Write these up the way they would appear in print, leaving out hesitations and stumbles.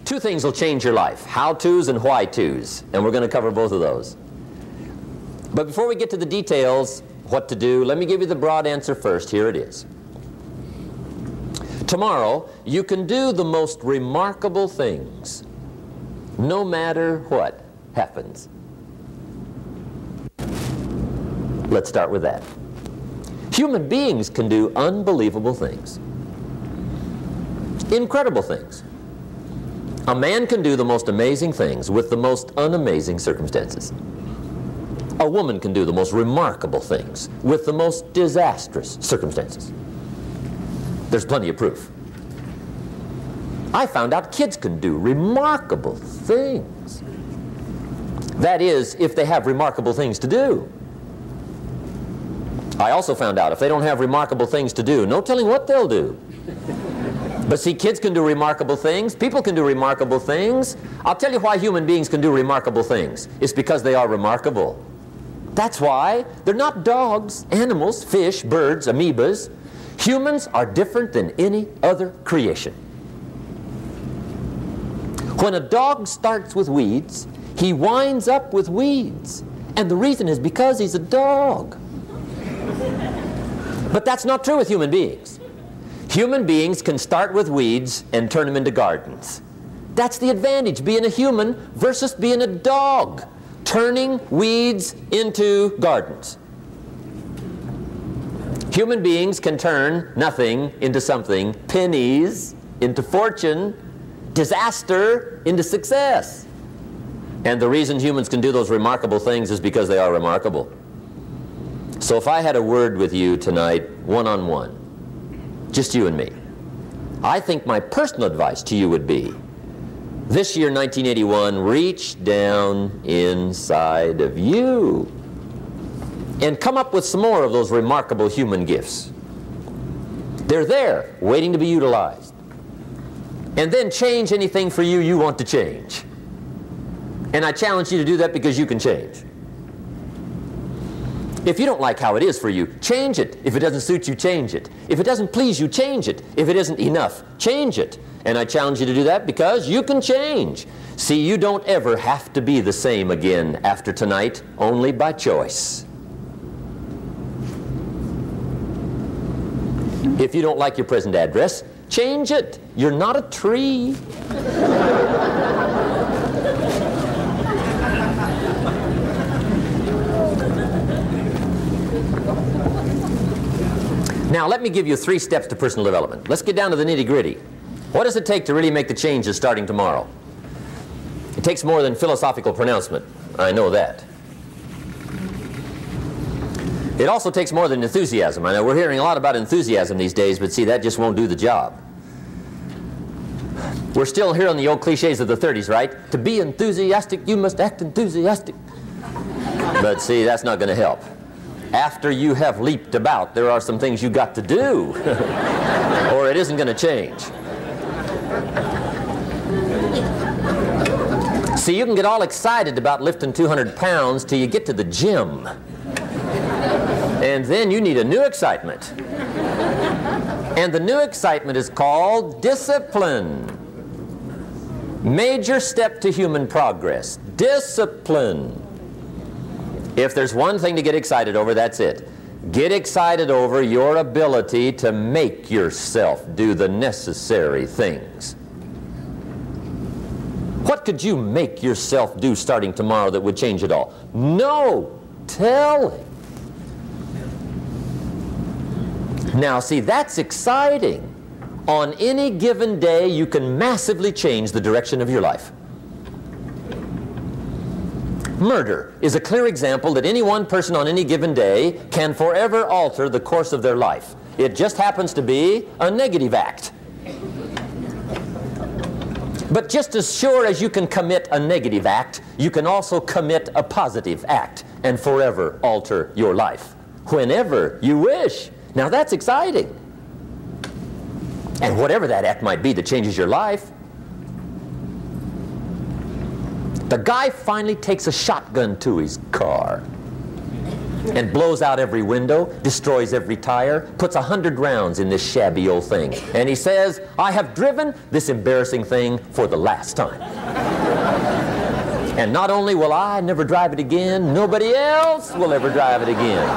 Two things will change your life, how-tos and why-tos, and we're going to cover both of those. But before we get to the details, what to do, let me give you the broad answer first. Here it is. Tomorrow, you can do the most remarkable things, no matter what happens. Let's start with that. Human beings can do unbelievable things, incredible things. A man can do the most amazing things with the most unamazing circumstances. A woman can do the most remarkable things with the most disastrous circumstances. There's plenty of proof. I found out kids can do remarkable things. That is, if they have remarkable things to do. I also found out if they don't have remarkable things to do, no telling what they'll do. But see, kids can do remarkable things. People can do remarkable things. I'll tell you why human beings can do remarkable things. It's because they are remarkable. That's why. They're not dogs, animals, fish, birds, amoebas. Humans are different than any other creation. When a dog starts with weeds, he winds up with weeds. And the reason is because he's a dog. But that's not true with human beings. Human beings can start with weeds and turn them into gardens. That's the advantage, being a human versus being a dog, turning weeds into gardens. Human beings can turn nothing into something, pennies into fortune, disaster into success. And the reason humans can do those remarkable things is because they are remarkable. So if I had a word with you tonight, one-on-one, just you and me, I think my personal advice to you would be, this year, 1981, reach down inside of you and come up with some more of those remarkable human gifts. They're there, waiting to be utilized. And then change anything for you you want to change. And I challenge you to do that because you can change. If you don't like how it is for you, change it. If it doesn't suit you, change it. If it doesn't please you, change it. If it isn't enough, change it. And I challenge you to do that because you can change. See, you don't ever have to be the same again after tonight, only by choice. If you don't like your present address, change it. You're not a tree. Now, let me give you 3 steps to personal development. Let's get down to the nitty-gritty. What does it take to really make the changes starting tomorrow? It takes more than philosophical pronouncement. I know that. It also takes more than enthusiasm. I know we're hearing a lot about enthusiasm these days, but see, that just won't do the job. We're still hearing the old cliches of the 30s, right? To be enthusiastic, you must act enthusiastic. But see, that's not going to help. After you have leaped about, there are some things you got to do, or it isn't going to change. See, you can get all excited about lifting 200 pounds till you get to the gym. And then you need a new excitement. And the new excitement is called discipline. Major step to human progress. Discipline. If there's one thing to get excited over, that's it. Get excited over your ability to make yourself do the necessary things. What could you make yourself do starting tomorrow that would change it all? No telling. Now, see, that's exciting. On any given day, you can massively change the direction of your life. Murder is a clear example that any one person on any given day can forever alter the course of their life. It just happens to be a negative act. But just as sure as you can commit a negative act, you can also commit a positive act and forever alter your life, whenever you wish. Now that's exciting. And whatever that act might be that changes your life. The guy finally takes a shotgun to his car. and blows out every window, destroys every tire, puts 100 rounds in this shabby old thing. And he says, I have driven this embarrassing thing for the last time. And not only will I never drive it again, nobody else will ever drive it again.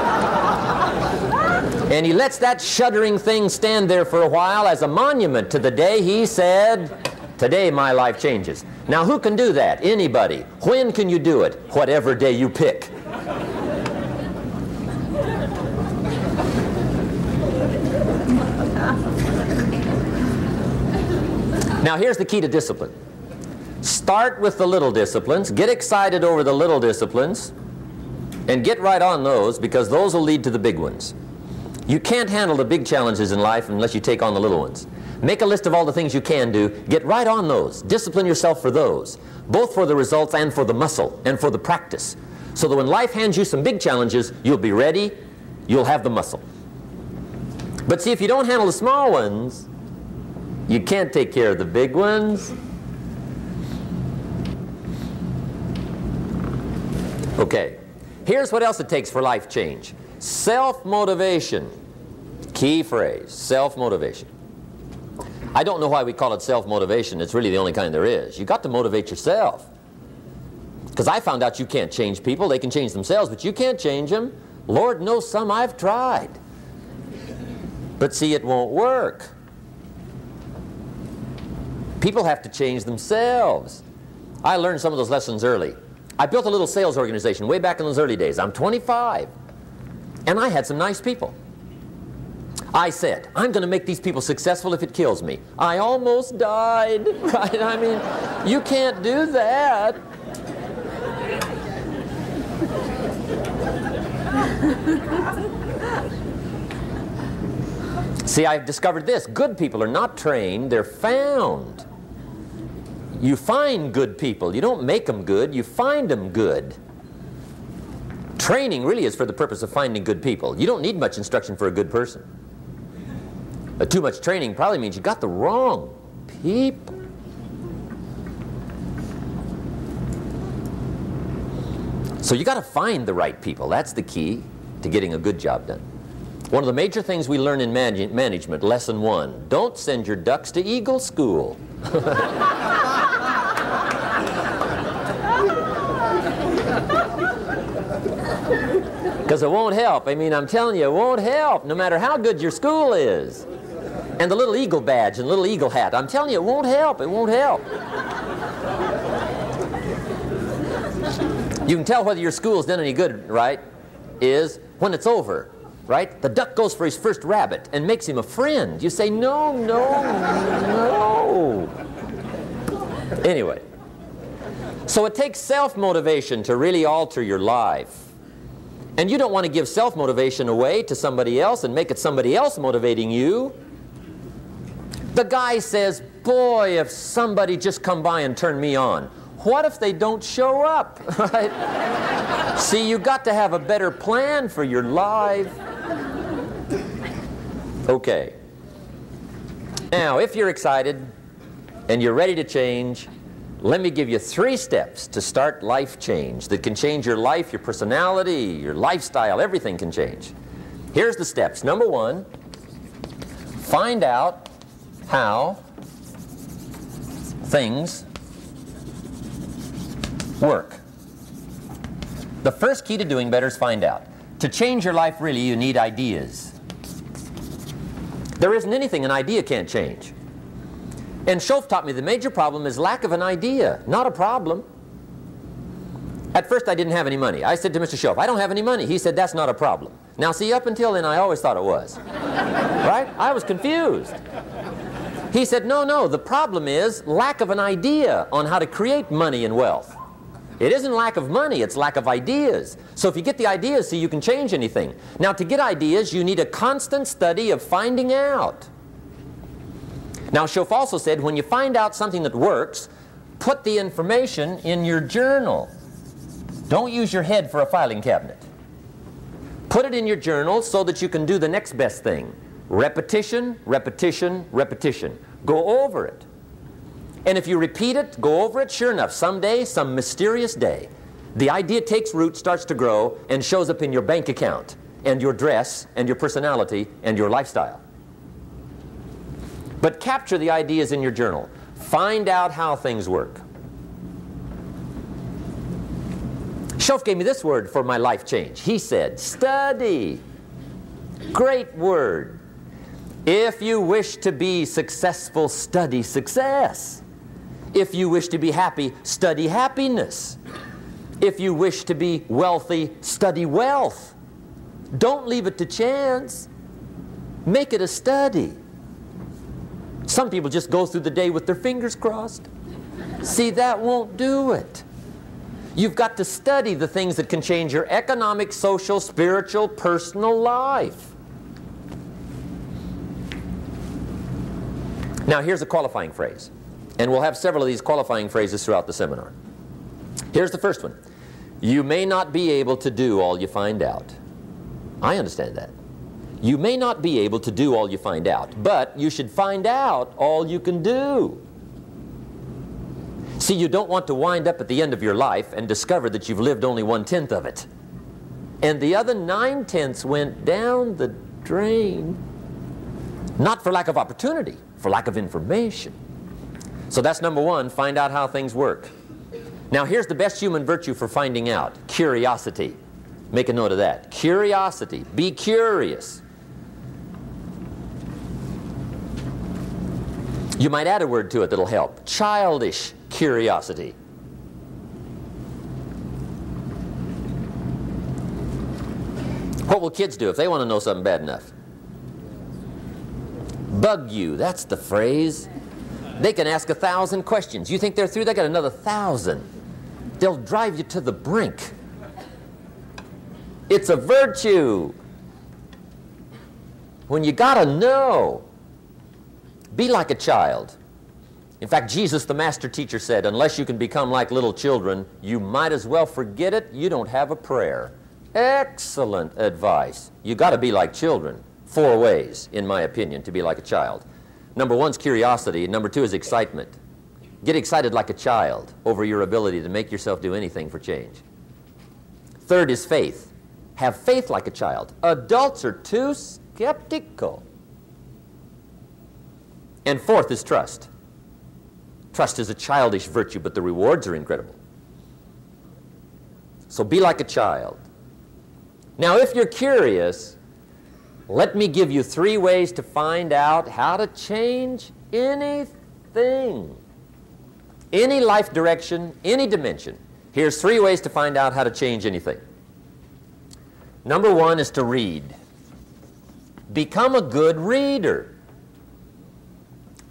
And he lets that shuddering thing stand there for a while as a monument to the day he said, today my life changes. Now who can do that? Anybody. When can you do it? Whatever day you pick. Now here's the key to discipline. Start with the little disciplines, get excited over the little disciplines, and get right on those, because those will lead to the big ones. You can't handle the big challenges in life unless you take on the little ones. Make a list of all the things you can do, get right on those, discipline yourself for those, both for the results and for the muscle and for the practice, so that when life hands you some big challenges, you'll be ready, you'll have the muscle. But see, if you don't handle the small ones, you can't take care of the big ones. Okay, here's what else it takes for life change. Self-motivation. Key phrase, self-motivation. I don't know why we call it self-motivation. It's really the only kind there is. You've got to motivate yourself. Because I found out you can't change people. They can change themselves, but you can't change them. Lord knows some I've tried. But see, it won't work. People have to change themselves. I learned some of those lessons early. I built a little sales organization way back in those early days. I'm 25. And I had some nice people. I said, I'm going to make these people successful if it kills me. I almost died, right? I mean, you can't do that. See, I've discovered this. Good people are not trained, they're found. You find good people. You don't make them good, you find them good. Training really is for the purpose of finding good people. You don't need much instruction for a good person. Too much training probably means you got the wrong people. So you got to find the right people. That's the key to getting a good job done. One of the major things we learn in management, lesson 1, don't send your ducks to Eagle School. Because it won't help. I mean, I'm telling you, it won't help, no matter how good your school is. And the little eagle badge and little eagle hat, I'm telling you, it won't help. It won't help. You can tell whether your school's done any good, right, is when it's over, right? The duck goes for his first rabbit and makes him a friend. You say, no, no, no. Anyway, so it takes self-motivation to really alter your life. And you don't want to give self-motivation away to somebody else and make it somebody else motivating you. The guy says, boy, if somebody just come by and turn me on. What if they don't show up? Right? See, you got to have a better plan for your life. Okay. Now, if you're excited and you're ready to change, let me give you 3 steps to start life change that can change your life, your personality, your lifestyle, everything can change. Here's the steps. Number 1, find out how things work. The first key to doing better is find out. To change your life, really, you need ideas. There isn't anything an idea can't change. And Schoaf taught me the major problem is lack of an idea, not a problem. At first I didn't have any money. I said to Mr. Schoaf, I don't have any money. He said, that's not a problem. Now see, up until then I always thought it was. Right? I was confused. He said, no, no, the problem is lack of an idea on how to create money and wealth. It isn't lack of money, it's lack of ideas. So if you get the ideas, see, you can change anything. Now to get ideas, you need a constant study of finding out. Now Schoaf also said, when you find out something that works, put the information in your journal. Don't use your head for a filing cabinet. Put it in your journal so that you can do the next best thing. Repetition, repetition, repetition. Go over it. And if you repeat it, go over it, sure enough, someday, some mysterious day, The idea takes root, starts to grow, and shows up in your bank account, and your dress, and your personality, and your lifestyle. But capture the ideas in your journal. Find out how things work. Shoaff gave me this word for my life change. He said, study. Great word. If you wish to be successful, study success. If you wish to be happy, study happiness. If you wish to be wealthy, study wealth. Don't leave it to chance. Make it a study. Some people just go through the day with their fingers crossed. See, that won't do it. You've got to study the things that can change your economic, social, spiritual, personal life. Now, here's a qualifying phrase. And we'll have several of these qualifying phrases throughout the seminar. Here's the first one. You may not be able to do all you find out. I understand that. You may not be able to do all you find out, but you should find out all you can do. See, you don't want to wind up at the end of your life and discover that you've lived only 1/10 of it. And the other 9/10 went down the drain. Not for lack of opportunity, for lack of information. So that's number one, find out how things work. Now here's the best human virtue for finding out, curiosity. Make a note of that. Curiosity. Be curious. You might add a word to it that'll help. Childish curiosity. What will kids do if they want to know something bad enough? Bug you. That's the phrase. They can ask 1,000 questions. You think they're through? They got another 1,000. They'll drive you to the brink. It's a virtue. When you gotta know, be like a child. In fact, Jesus, the master teacher, said, unless you can become like little children, you might as well forget it. You don't have a prayer. Excellent advice. You gotta be like children. 4 ways, in my opinion, to be like a child. Number 1 is curiosity. Number 2 is excitement. Get excited like a child over your ability to make yourself do anything for change. 3rd is faith. Have faith like a child. Adults are too skeptical. And 4th is trust. Trust is a childish virtue, but the rewards are incredible. So be like a child. Now, if you're curious, let me give you 3 ways to find out how to change anything. Any life direction, any dimension. Here's 3 ways to find out how to change anything. Number 1 is to read. Become a good reader.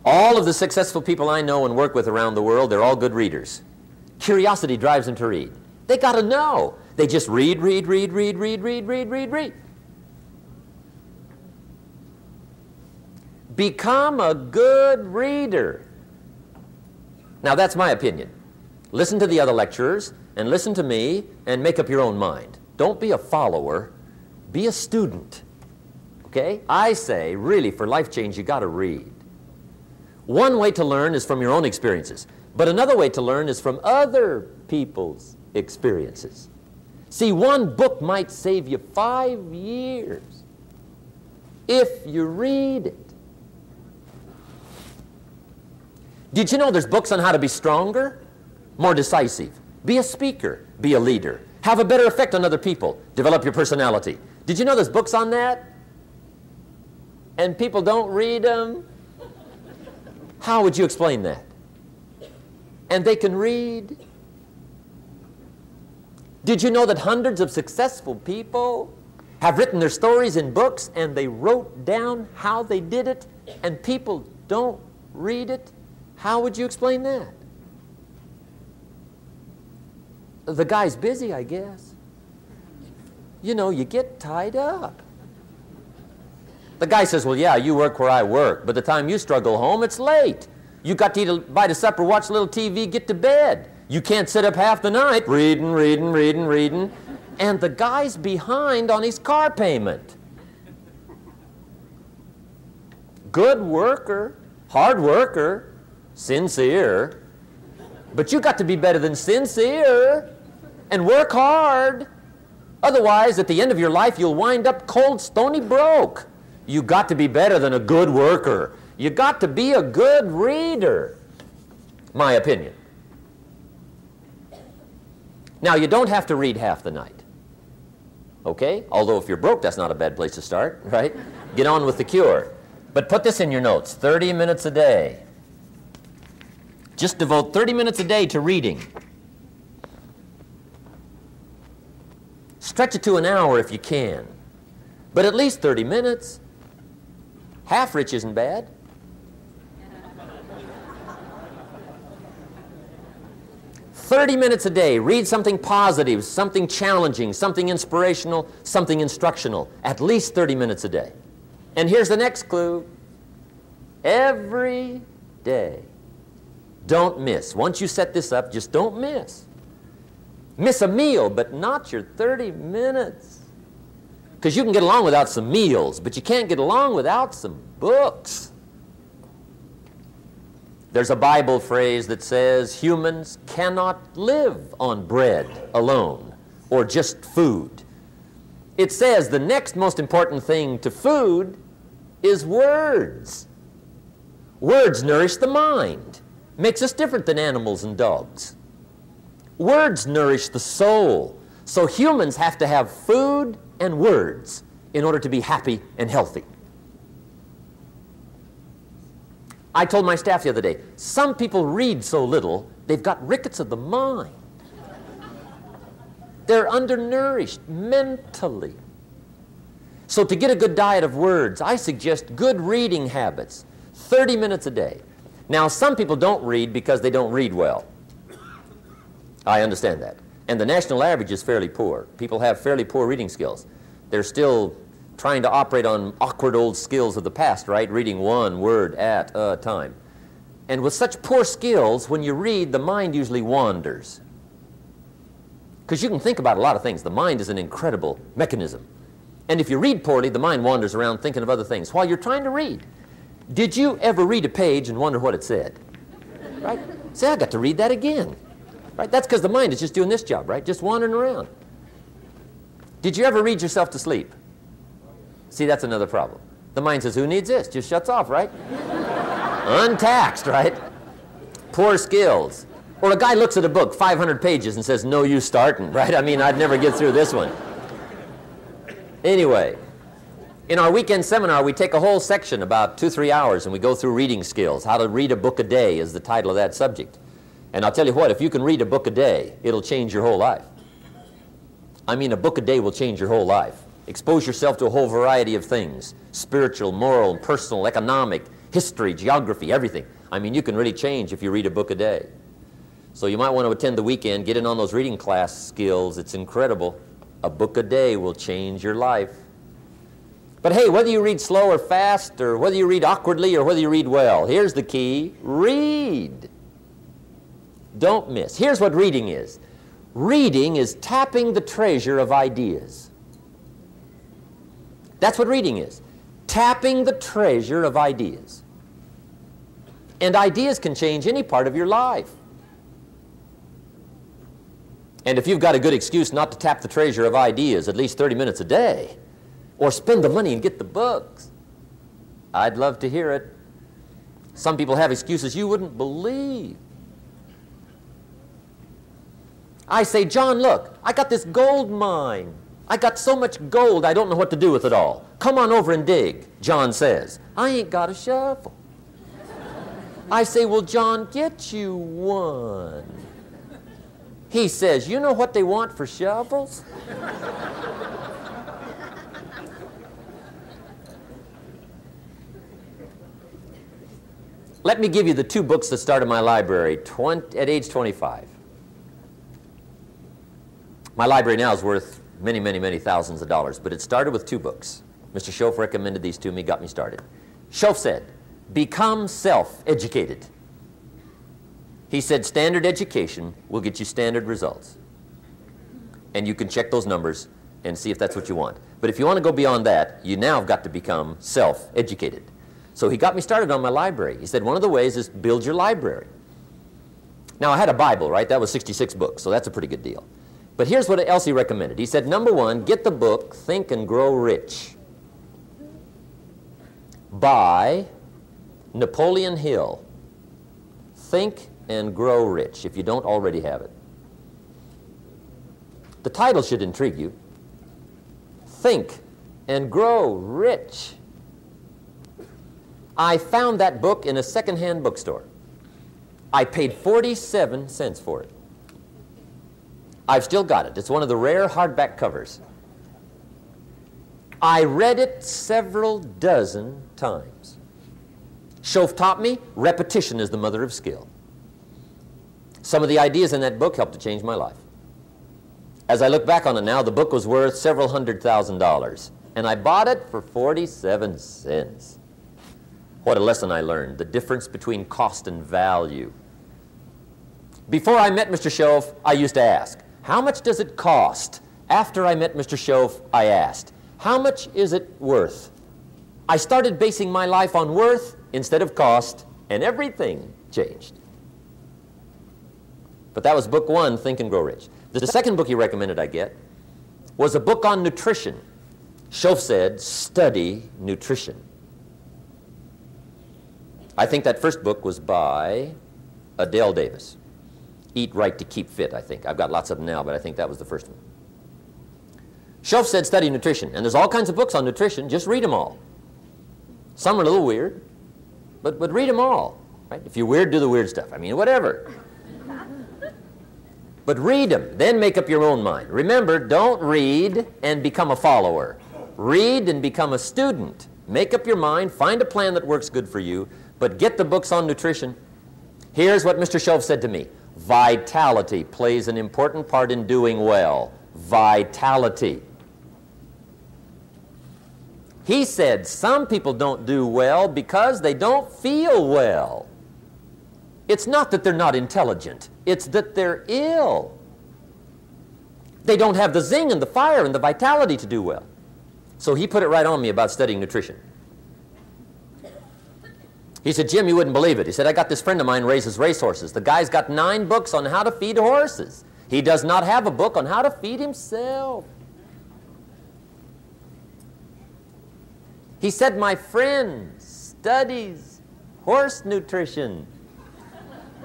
All of the successful people I know and work with around the world, they're all good readers. Curiosity drives them to read. They got to know. They just read. Become a good reader. Now that's my opinion. Listen to the other lecturers and listen to me and make up your own mind. Don't be a follower, be a student. Okay? I say, really, for life change, you got to read. One way to learn is from your own experiences, but another way to learn is from other people's experiences. See, one book might save you 5 years if you read it. Did you know there's books on how to be stronger, more decisive? Be a speaker, be a leader, have a better effect on other people, develop your personality. Did you know there's books on that? And people don't read them? How would you explain that? And they can read? Did you know that hundreds of successful people have written their stories in books and they wrote down how they did it and people don't read it? How would you explain that? The guy's busy, I guess. You know, you get tied up. The guy says, well, yeah, you work where I work, but the time you struggle home, it's late. You got to eat a bite of supper, watch a little TV, get to bed. You can't sit up half the night reading. And the guy's behind on his car payment. Good worker, hard worker, sincere. But you got to be better than sincere. And work hard. Otherwise, at the end of your life, you'll wind up cold, stony broke. You got to be better than a good worker. You got to be a good reader. My opinion. Now, you don't have to read half the night. Okay? Although if you're broke, that's not a bad place to start, right? Get on with the cure. But put this in your notes, 30 minutes a day. Just devote 30 minutes a day to reading. Stretch it to an hour if you can. But at least 30 minutes. Half rich isn't bad. "30 minutes a day, read something positive, something challenging, something inspirational, something instructional. At least 30 minutes a day." And here's the next clue. Every day. Don't miss. Once you set this up, just don't miss. Miss a meal, but not your 30 minutes. Because you can get along without some meals, but you can't get along without some books. There's a Bible phrase that says humans cannot live on bread alone or just food. It says the next most important thing to food is words. Words nourish the mind, makes us different than animals and dogs. Words nourish the soul. So humans have to have food and words in order to be happy and healthy. I told my staff the other day, some people read so little, they've got rickets of the mind. They're undernourished mentally. So to get a good diet of words, I suggest good reading habits, 30 minutes a day. Now, some people don't read because they don't read well. I understand that. And the national average is fairly poor. People have fairly poor reading skills. They're still trying to operate on awkward old skills of the past, right? Reading one word at a time. And with such poor skills, when you read, the mind usually wanders. Because you can think about a lot of things. The mind is an incredible mechanism. And if you read poorly, the mind wanders around thinking of other things while you're trying to read. Did you ever read a page and wonder what it said? Right? Say, I got to read that again. Right? That's because the mind is just doing this job, right? Just wandering around. Did you ever read yourself to sleep? See, that's another problem. The mind says, who needs this? Just shuts off, right? Untaxed, right? Poor skills. Or a guy looks at a book, 500 pages, and says, no use starting, right? I mean, I'd never get through this one. Anyway, in our weekend seminar, we take a whole section, about 2-3 hours, and we go through reading skills. How to read a book a day is the title of that subject. And I'll tell you what, if you can read a book a day, it'll change your whole life. I mean, a book a day will change your whole life. Expose yourself to a whole variety of things, spiritual, moral, personal, economic, history, geography, everything. I mean, you can really change if you read a book a day. So you might want to attend the weekend, get in on those reading class skills. It's incredible. A book a day will change your life. But hey, whether you read slow or fast, or whether you read awkwardly or whether you read well, here's the key. Read. Don't miss. Here's what reading is. Reading is tapping the treasure of ideas. That's what reading is. Tapping the treasure of ideas. And ideas can change any part of your life. And if you've got a good excuse not to tap the treasure of ideas at least 30 minutes a day, or spend the money and get the books, I'd love to hear it. Some people have excuses you wouldn't believe. I say, John, look, I got this gold mine. I got so much gold, I don't know what to do with it all. Come on over and dig. John says, I ain't got a shovel. I say, well, John, get you one. He says, you know what they want for shovels? Let me give you the 2 books that started my library at age 25. My library now is worth many, many, many thousands of dollars, but it started with 2 books. Mr. Schoaf recommended these to me, got me started. Schoaf said, become self-educated. He said, standard education will get you standard results. And you can check those numbers and see if that's what you want. But if you want to go beyond that, you now have got to become self-educated. So he got me started on my library. He said, one of the ways is build your library. Now, I had a Bible, right? That was 66 books, so that's a pretty good deal. But here's what else he recommended. He said, number one, get the book Think and Grow Rich by Napoleon Hill. Think and Grow Rich, if you don't already have it. The title should intrigue you. Think and Grow Rich. I found that book in a second-hand bookstore. I paid 47 cents for it. I've still got it. It's one of the rare hardback covers. I read it several dozen times. Schoaf taught me repetition is the mother of skill. Some of the ideas in that book helped to change my life. As I look back on it now, the book was worth several $100,000, and I bought it for 47 cents. What a lesson I learned, the difference between cost and value. Before I met Mr. Schoaf, I used to ask, how much does it cost? After I met Mr. Schoaf, I asked, how much is it worth? I started basing my life on worth instead of cost, and everything changed. But that was book one, Think and Grow Rich. The second book he recommended I get was a book on nutrition. Schoaf said, study nutrition. I think that first book was by Adele Davis. Eat Right to Keep Fit, I think. I've got lots of them now, but I think that was the first one. Schoaf said study nutrition, and there's all kinds of books on nutrition. Just read them all. Some are a little weird, but read them all. Right? If you're weird, do the weird stuff. I mean, whatever. But read them, then make up your own mind. Remember, don't read and become a follower. Read and become a student. Make up your mind, find a plan that works good for you, but get the books on nutrition. Here's what Mr. Schoaf said to me. Vitality plays an important part in doing well. Vitality. He said some people don't do well because they don't feel well. It's not that they're not intelligent. It's that they're ill. They don't have the zing and the fire and the vitality to do well. So he put it right on me about studying nutrition. He said, Jim, you wouldn't believe it. He said, I got this friend of mine raises racehorses. The guy's got 9 books on how to feed horses. He does not have a book on how to feed himself. He said, my friend studies horse nutrition.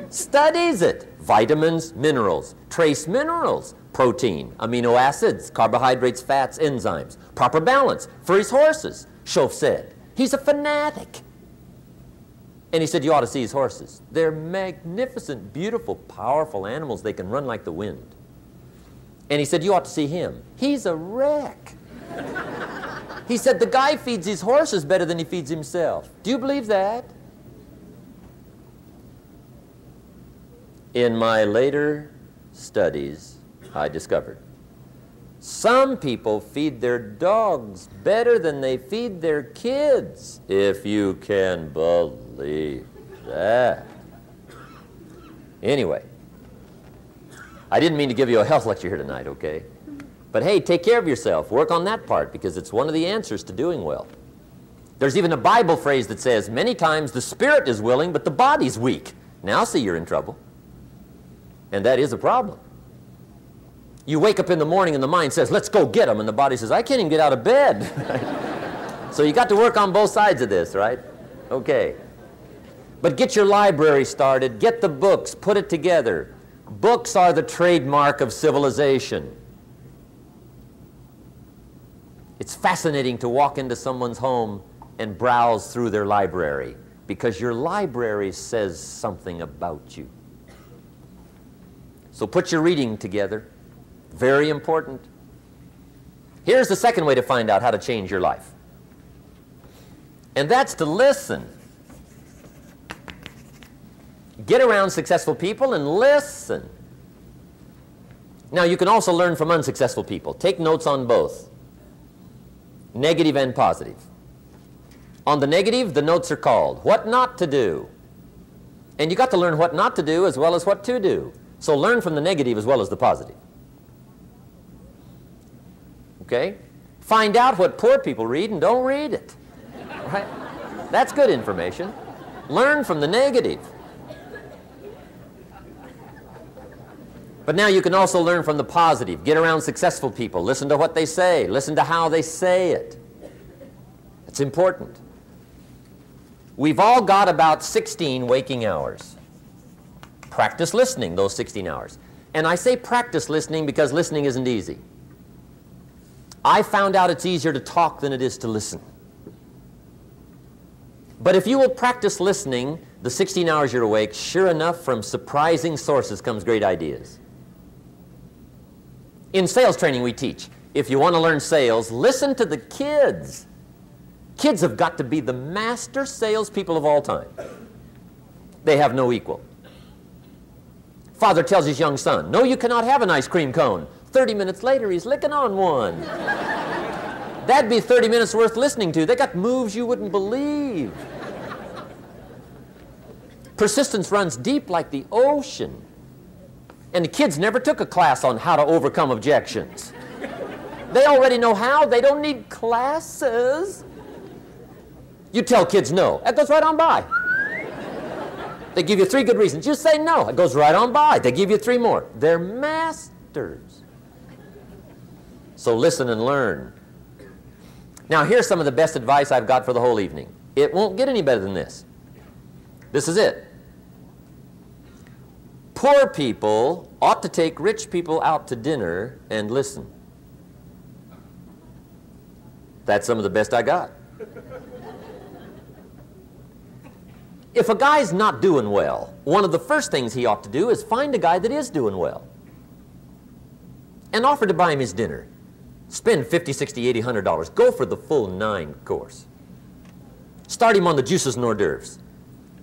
Studies it. Vitamins, minerals, trace minerals, protein, amino acids, carbohydrates, fats, enzymes, proper balance for his horses. Schoaf said, he's a fanatic. And he said, you ought to see his horses. They're magnificent, beautiful, powerful animals. They can run like the wind. And he said, you ought to see him. He's a wreck. He said, the guy feeds his horses better than he feeds himself. Do you believe that? In my later studies, I discovered some people feed their dogs better than they feed their kids, if you can believe that. Anyway, I didn't mean to give you a health lecture here tonight, okay? But hey, take care of yourself. Work on that part because it's one of the answers to doing well. There's even a Bible phrase that says, many times the spirit is willing, but the body's weak. Now see you're in trouble. And that is a problem. You wake up in the morning and the mind says, let's go get them. And the body says, I can't even get out of bed. So you got to work on both sides of this, right? Okay. But get your library started. Get the books. Put it together. Books are the trademark of civilization. It's fascinating to walk into someone's home and browse through their library because your library says something about you. So put your reading together. Very important. Here's the second way to find out how to change your life. And that's to listen. Get around successful people and listen. Now, you can also learn from unsuccessful people. Take notes on both, negative and positive. On the negative, the notes are called what not to do. And you got to learn what not to do as well as what to do. So learn from the negative as well as the positive. Okay? Find out what poor people read and don't read it. Right? That's good information. Learn from the negative. But now you can also learn from the positive. Get around successful people. Listen to what they say. Listen to how they say it. It's important. We've all got about 16 waking hours. Practice listening those 16 hours. And I say practice listening because listening isn't easy. I found out it's easier to talk than it is to listen. But if you will practice listening the 16 hours you're awake, sure enough, from surprising sources comes great ideas. In sales training we teach, if you want to learn sales, listen to the kids. Kids have got to be the master salespeople of all time. They have no equal. Father tells his young son, "No, you cannot have an ice cream cone." 30 minutes later, he's licking on one. That'd be 30 minutes worth listening to. They got moves you wouldn't believe. Persistence runs deep like the ocean. And the kids never took a class on how to overcome objections. They already know how. They don't need classes. You tell kids no. That goes right on by. They give you 3 good reasons. You say no. It goes right on by. They give you 3 more. They're masters. So listen and learn. Now here's some of the best advice I've got for the whole evening. It won't get any better than this. This is it. Poor people ought to take rich people out to dinner and listen. That's some of the best I got. If a guy's not doing well, one of the first things he ought to do is find a guy that is doing well and offer to buy him his dinner. Spend $50, $60, $80, $100. Go for the full 9 course. Start him on the juices and hors d'oeuvres.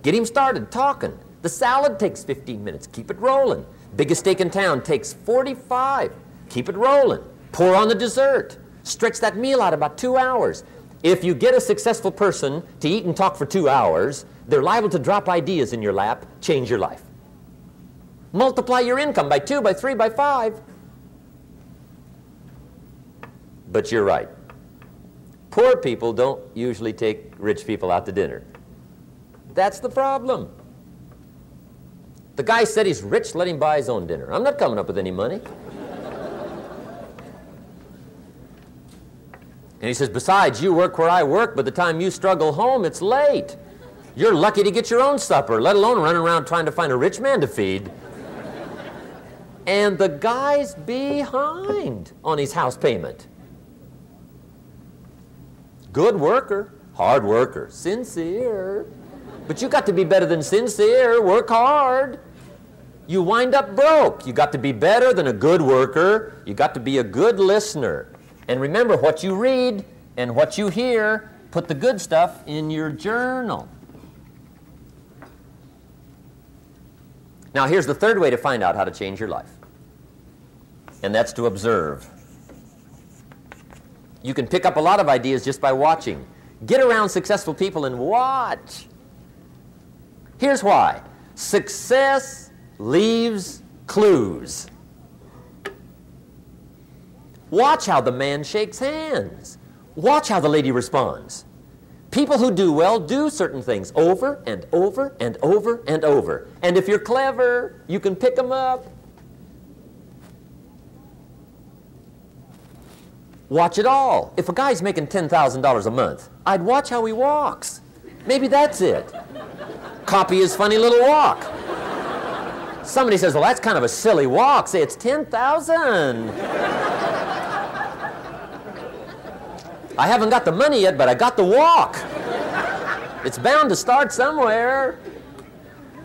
Get him started talking. The salad takes 15 minutes. Keep it rolling. Biggest steak in town takes 45. Keep it rolling. Pour on the dessert. Stretch that meal out about 2 hours. If you get a successful person to eat and talk for 2 hours, they're liable to drop ideas in your lap, change your life. Multiply your income by 2, by 3, by 5. But you're right. Poor people don't usually take rich people out to dinner. That's the problem. The guy said he's rich, let him buy his own dinner. I'm not coming up with any money. And he says, besides, you work where I work. By the time you struggle home, it's late. You're lucky to get your own supper, let alone running around trying to find a rich man to feed. And the guy's behind on his house payment. Good worker, hard worker, sincere. But you got to be better than sincere. Work hard. You wind up broke. You got to be better than a good worker. You got to be a good listener. And remember, what you read and what you hear, put the good stuff in your journal. Now here's the third way to find out how to change your life. And that's to observe. You can pick up a lot of ideas just by watching. Get around successful people and watch. Here's why. Success leaves clues. Watch how the man shakes hands. Watch how the lady responds. People who do well do certain things over and over and over and over. And if you're clever, you can pick them up. Watch it all. If a guy's making $10,000 a month, I'd watch how he walks. Maybe that's it. Copy his funny little walk. Somebody says, well, that's kind of a silly walk. Say, it's 10,000. I haven't got the money yet, but I got the walk. It's bound to start somewhere.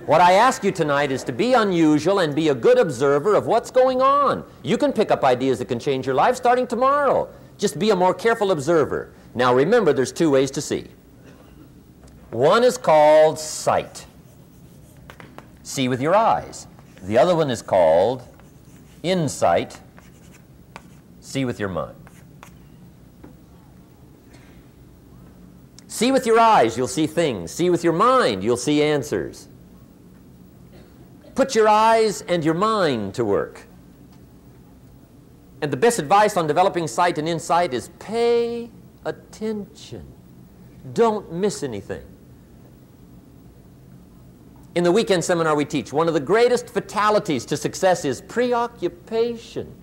What I ask you tonight is to be unusual and be a good observer of what's going on. You can pick up ideas that can change your life starting tomorrow. Just be a more careful observer. Now remember, there's 2 ways to see. One is called sight. See with your eyes. The other one is called insight. See with your mind. See with your eyes, you'll see things. See with your mind, you'll see answers. Put your eyes and your mind to work. And the best advice on developing sight and insight is pay attention. Don't miss anything. In the weekend seminar we teach, one of the greatest fatalities to success is preoccupation,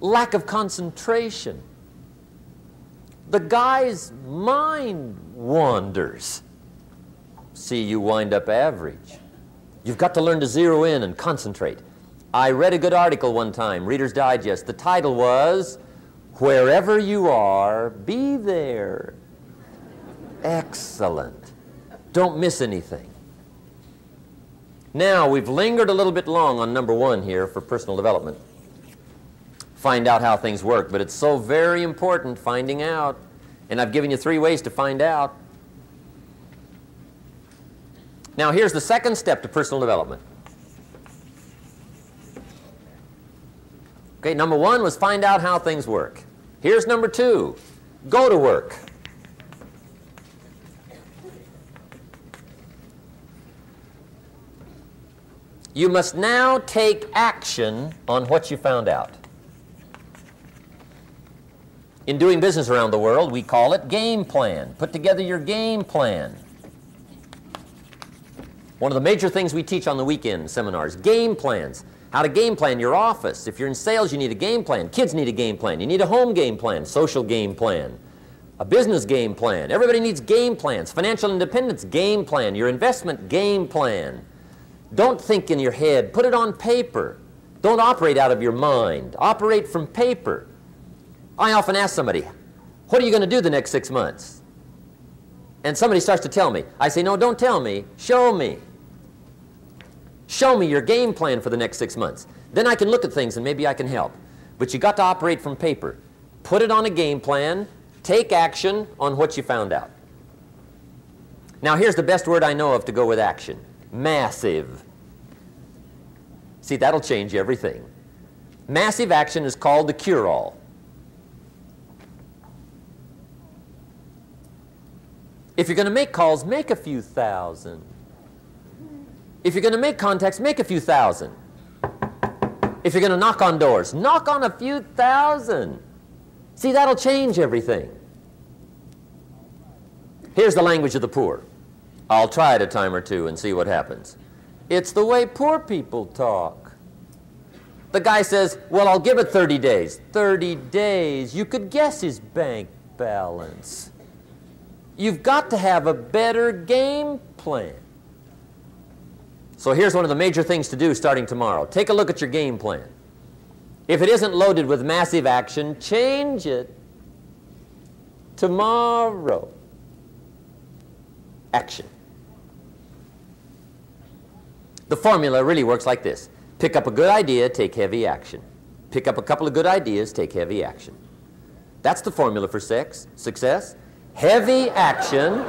lack of concentration. The guy's mind wanders. See, you wind up average. You've got to learn to zero in and concentrate. I read a good article one time, Reader's Digest. The title was, "Wherever you are, be there." Excellent. Don't miss anything. Now, we've lingered a little bit long on number 1 here for personal development. Find out how things work, but it's so very important finding out. And I've given you 3 ways to find out. Now, here's the second step to personal development. Okay, number 1 was find out how things work. Here's number 2, go to work. You must now take action on what you found out. In doing business around the world, we call it game plan. Put together your game plan. One of the major things we teach on the weekend seminars, game plans. How to game plan your office. If you're in sales, you need a game plan. Kids need a game plan. You need a home game plan, social game plan, a business game plan. Everybody needs game plans. Financial independence, game plan. Your investment, game plan. Don't think in your head. Put it on paper. Don't operate out of your mind. Operate from paper. I often ask somebody, what are you going to do the next 6 months? And somebody starts to tell me. I say, no, don't tell me. Show me. Show me your game plan for the next 6 months. Then I can look at things and maybe I can help. But you got to operate from paper. Put it on a game plan. Take action on what you found out. Now here's the best word I know of to go with action. Massive. See, that'll change everything. Massive action is called the cure-all. If you're going to make calls, make a few thousand. If you're going to make contacts, make a few thousand. If you're going to knock on doors, knock on a few thousand. See, that'll change everything. Here's the language of the poor. I'll try it a time or two and see what happens. It's the way poor people talk. The guy says, well, I'll give it 30 days. 30 days. You could guess his bank balance. You've got to have a better game plan. So here's one of the major things to do starting tomorrow. Take a look at your game plan. If it isn't loaded with massive action, change it tomorrow. Action. The formula really works like this. Pick up a good idea, take heavy action. Pick up a couple of good ideas, take heavy action. That's the formula for success. Heavy action.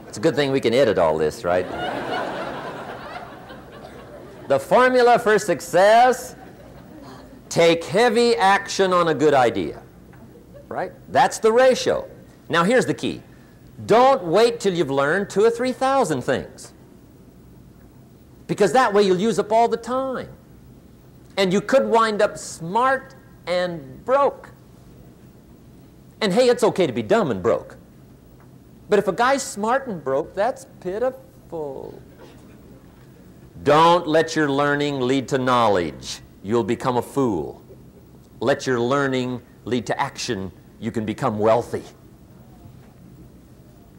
It's a good thing we can edit all this, right? The formula for success, take heavy action on a good idea, right? That's the ratio. Now here's the key. Don't wait till you've learned 2,000 or 3,000 things, because that way you'll use up all the time. And you could wind up smart and broke. And hey, it's okay to be dumb and broke. But if a guy's smart and broke, that's pitiful. Don't let your learning lead to knowledge. You'll become a fool. Let your learning lead to action. You can become wealthy.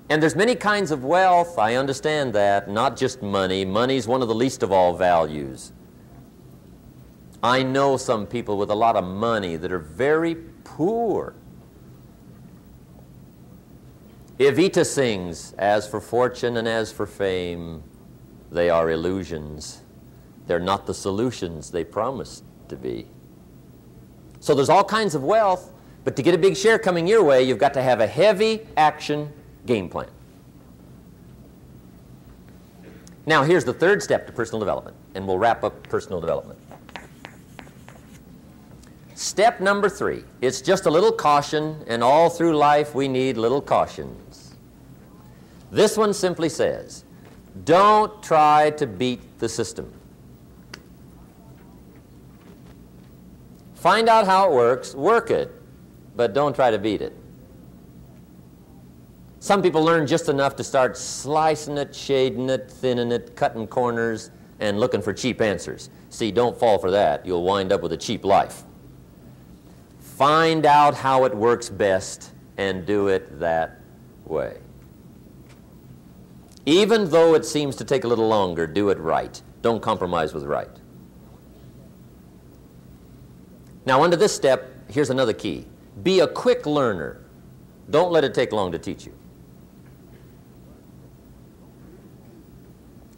And there's many kinds of wealth. I understand that. Not just money. Money's one of the least of all values. I know some people with a lot of money that are very poor. Evita sings, as for fortune and as for fame, they are illusions. They're not the solutions they promised to be. So there's all kinds of wealth, but to get a big share coming your way, you've got to have a heavy action game plan. Now here's the third step to personal development, and we'll wrap up personal development. Step number 3, it's just a little caution, and all through life we need little cautions. This one simply says, don't try to beat the system. Find out how it works, work it, but don't try to beat it. Some people learn just enough to start slicing it, shading it, thinning it, cutting corners, and looking for cheap answers. See, don't fall for that. You'll wind up with a cheap life. Find out how it works best and do it that way. Even though it seems to take a little longer, do it right. Don't compromise with right. Now, under this step, here's another key. Be a quick learner. Don't let it take long to teach you.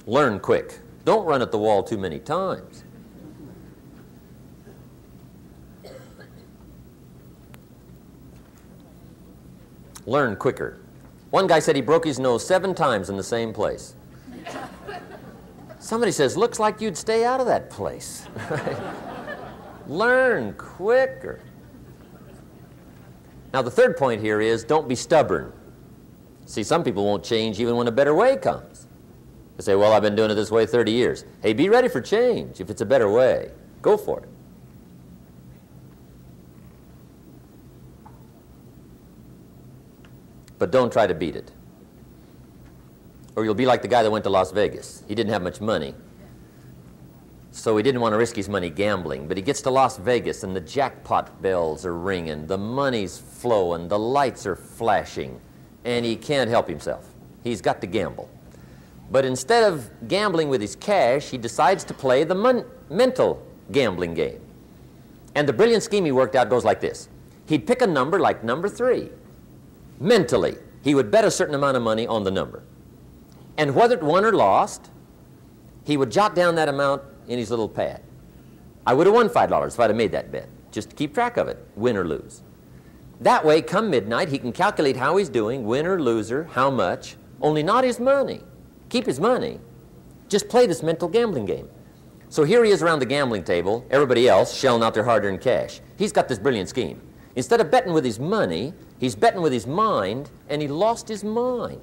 Learn quick. Don't run at the wall too many times. Learn quicker. One guy said he broke his nose 7 times in the same place. Somebody says, looks like you'd stay out of that place. Learn quicker. Now, the third point here is don't be stubborn. See, some people won't change even when a better way comes. They say, well, I've been doing it this way 30 years. Hey, be ready for change. If it's a better way, go for it. But don't try to beat it. Or you'll be like the guy that went to Las Vegas. He didn't have much money, so he didn't want to risk his money gambling. But he gets to Las Vegas, and the jackpot bells are ringing, the money's flowing, the lights are flashing, and he can't help himself. He's got to gamble. But instead of gambling with his cash, he decides to play the mental gambling game. And the brilliant scheme he worked out goes like this. He'd pick a number like number 3. Mentally, he would bet a certain amount of money on the number. And whether it won or lost, he would jot down that amount in his little pad. I would have won $5 if I'd have made that bet, just to keep track of it, win or lose. That way, come midnight, he can calculate how he's doing, win or loser, how much, only not his money. Keep his money. Just play this mental gambling game. So here he is around the gambling table, everybody else shelling out their hard-earned cash. He's got this brilliant scheme. Instead of betting with his money, he's betting with his mind, and he lost his mind.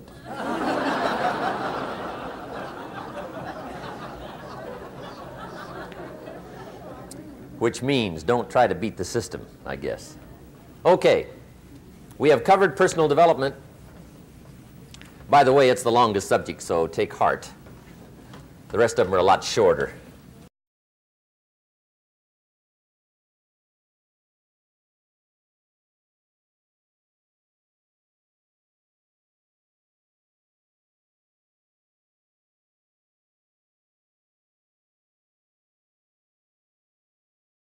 Which means don't try to beat the system, I guess. Okay, we have covered personal development. By the way, it's the longest subject, so take heart. The rest of them are a lot shorter.